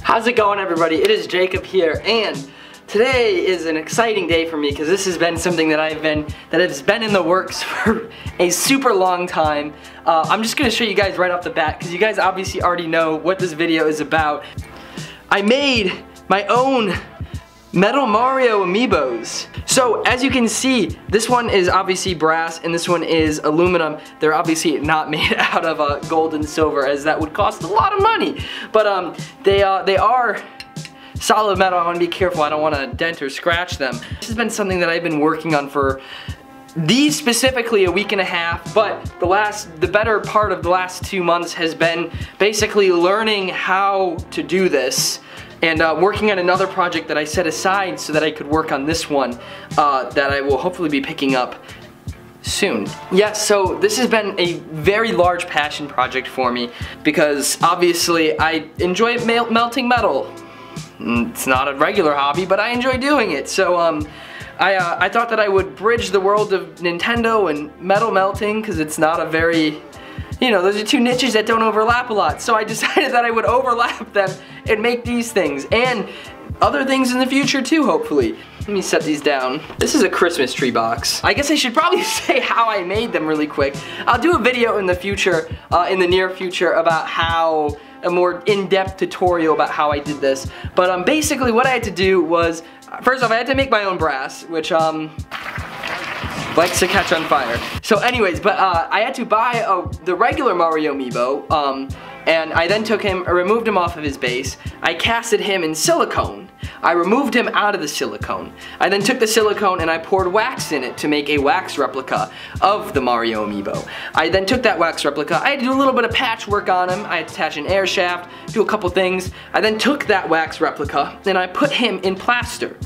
How's it going, everybody? It is Jacob here, and today is an exciting day for me because this has been something that has been in the works for a super long time. I'm just gonna show you guys right off the bat because you guys obviously already know what this video is about. I made my own Metal Mario Amiibos. So as you can see, this one is obviously brass and this one is aluminum. They're obviously not made out of gold and silver, as that would cost a lot of money. But they are solid metal. I want to be careful. I don't want to dent or scratch them. This has been something that I've been working on for these specifically a week and a half, but the better part of the last 2 months has been basically learning how to do this and working on another project that I set aside so that I could work on this one that I will hopefully be picking up soon. Yes, so this has been a very large passion project for me because obviously I enjoy melting metal. It's not a regular hobby, but I enjoy doing it. So I thought that I would bridge the world of Nintendo and metal melting because it's not a very, you know, those are two niches that don't overlap a lot. So I decided that I would overlap them and make these things and other things in the future too, hopefully. Let me set these down. This is a Christmas tree box. I guess I should probably say how I made them really quick. I'll do a video in the future, in the near future, about how a more in-depth tutorial about how I did this. But basically what I had to do was, first off, I had to make my own brass, which likes to catch on fire. So anyways, but I had to buy the regular Mario Amiibo, and I then took him, I removed him off of his base. I casted him in silicone. I removed him out of the silicone. I then took the silicone and I poured wax in it to make a wax replica of the Mario Amiibo. I then took that wax replica, I had to do a little bit of patchwork on him, I had to attach an air shaft, do a couple things. I then took that wax replica and I put him in plaster.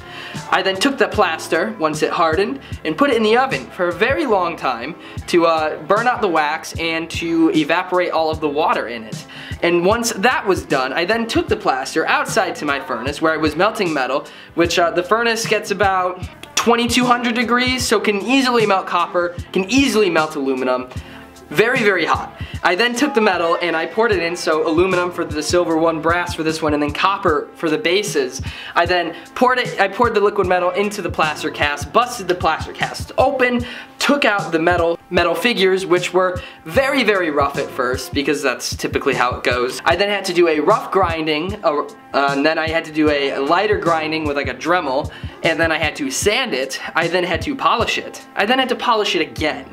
I then took the plaster, once it hardened, and put it in the oven for a very long time to burn out the wax and to evaporate all of the water in it. And once that was done, I then took the plaster outside to my furnace where I was melting metal, which the furnace gets about 2200 degrees, so can easily melt copper, can easily melt aluminum. Very, very hot. I then took the metal and I poured it in, so aluminum for the silver one, brass for this one, and then copper for the bases. I then poured the liquid metal into the plaster cast, busted the plaster cast open, took out the metal figures, which were very, very rough at first, because that's typically how it goes. I then had to do a rough grinding, and then I had to do a lighter grinding with like a Dremel, and then I had to sand it. I then had to polish it. I then had to polish it again.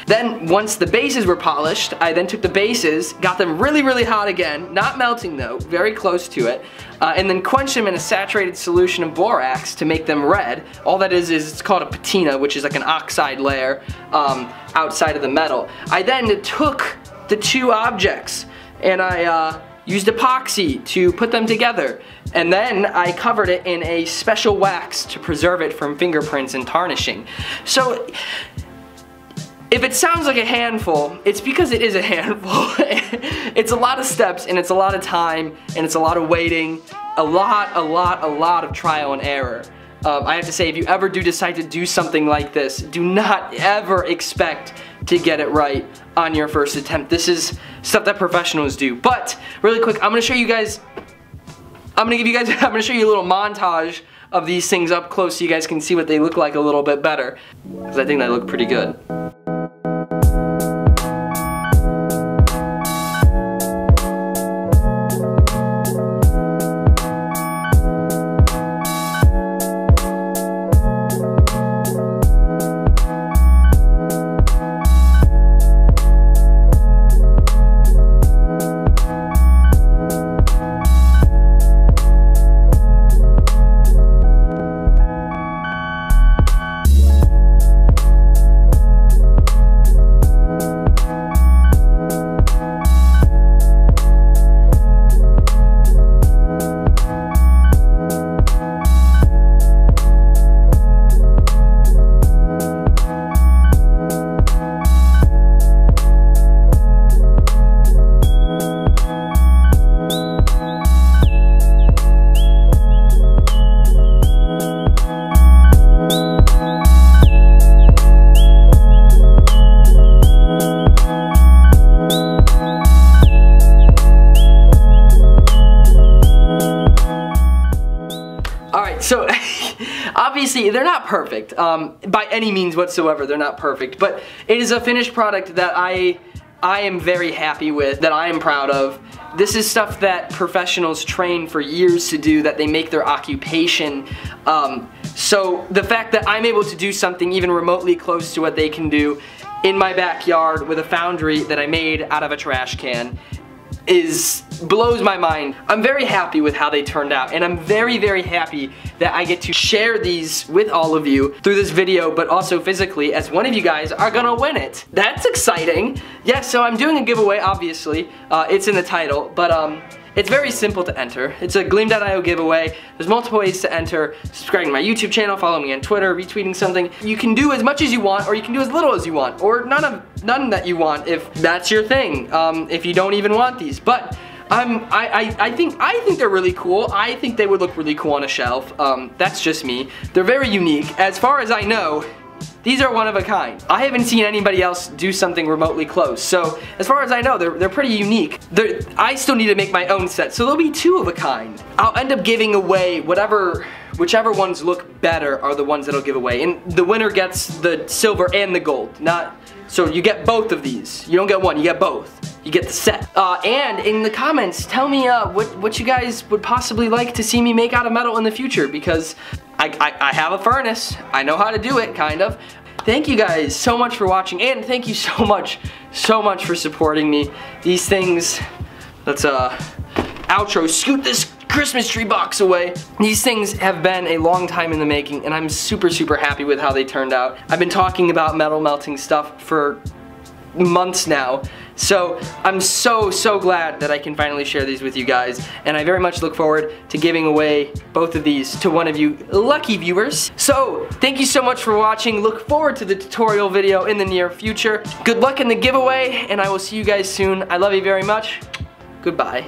Then, once the bases were polished, I then took the bases, got them really, really hot again, not melting though, very close to it, and then quenched them in a saturated solution of borax to make them red. All that is it's called a patina, which is like an oxide layer outside of the metal. I then took the two objects and I used epoxy to put them together. And then I covered it in a special wax to preserve it from fingerprints and tarnishing. So, if it sounds like a handful, it's because it is a handful. It's a lot of steps and it's a lot of time and it's a lot of waiting, a lot of trial and error. I have to say, if you ever do decide to do something like this, do not ever expect to get it right on your first attempt. This is stuff that professionals do. But really quick, I'm gonna show you guys, I'm gonna show you a little montage of these things up close so you guys can see what they look like a little bit better, because I think they look pretty good. So obviously they're not perfect. By any means whatsoever, they're not perfect. But it is a finished product that I am very happy with, that I am proud of. This is stuff that professionals train for years to do, that they make their occupation. So the fact that I'm able to do something even remotely close to what they can do in my backyard with a foundry that I made out of a trash can blows my mind. I'm very happy with how they turned out, and I'm very, very happy that I get to share these with all of you through this video, but also physically, as one of you guys are gonna win it. That's exciting. Yeah, so I'm doing a giveaway, obviously. It's in the title, but it's very simple to enter. It's a Gleam.io giveaway. There's multiple ways to enter. Subscribing to my YouTube channel, follow me on Twitter, retweeting something. You can do as much as you want, or you can do as little as you want, or none that you want if that's your thing. If you don't even want these. But I think they're really cool. I think they would look really cool on a shelf. That's just me. They're very unique. As far as I know, these are one of a kind. I haven't seen anybody else do something remotely close. So as far as I know, they're pretty unique. I still need to make my own set, so there'll be 2 of a kind. I'll end up giving away whichever ones look better are the ones that I'll give away. And the winner gets the silver and the gold. So you get both of these. You don't get one, you get both. You get the set. And in the comments, tell me what you guys would possibly like to see me make out of metal in the future, because I have a furnace. I know how to do it, kind of. Thank you guys so much for watching, and thank you so much for supporting me. These things, let's outro, scoot this Christmas tree box away. These things have been a long time in the making, and I'm super, super happy with how they turned out. I've been talking about metal melting stuff for months now, so I'm so glad that I can finally share these with you guys, and I very much look forward to giving away both of these to one of you lucky viewers. So thank you so much for watching. Look forward to the tutorial video in the near future. Good luck in the giveaway, and I will see you guys soon. I love you very much. Goodbye.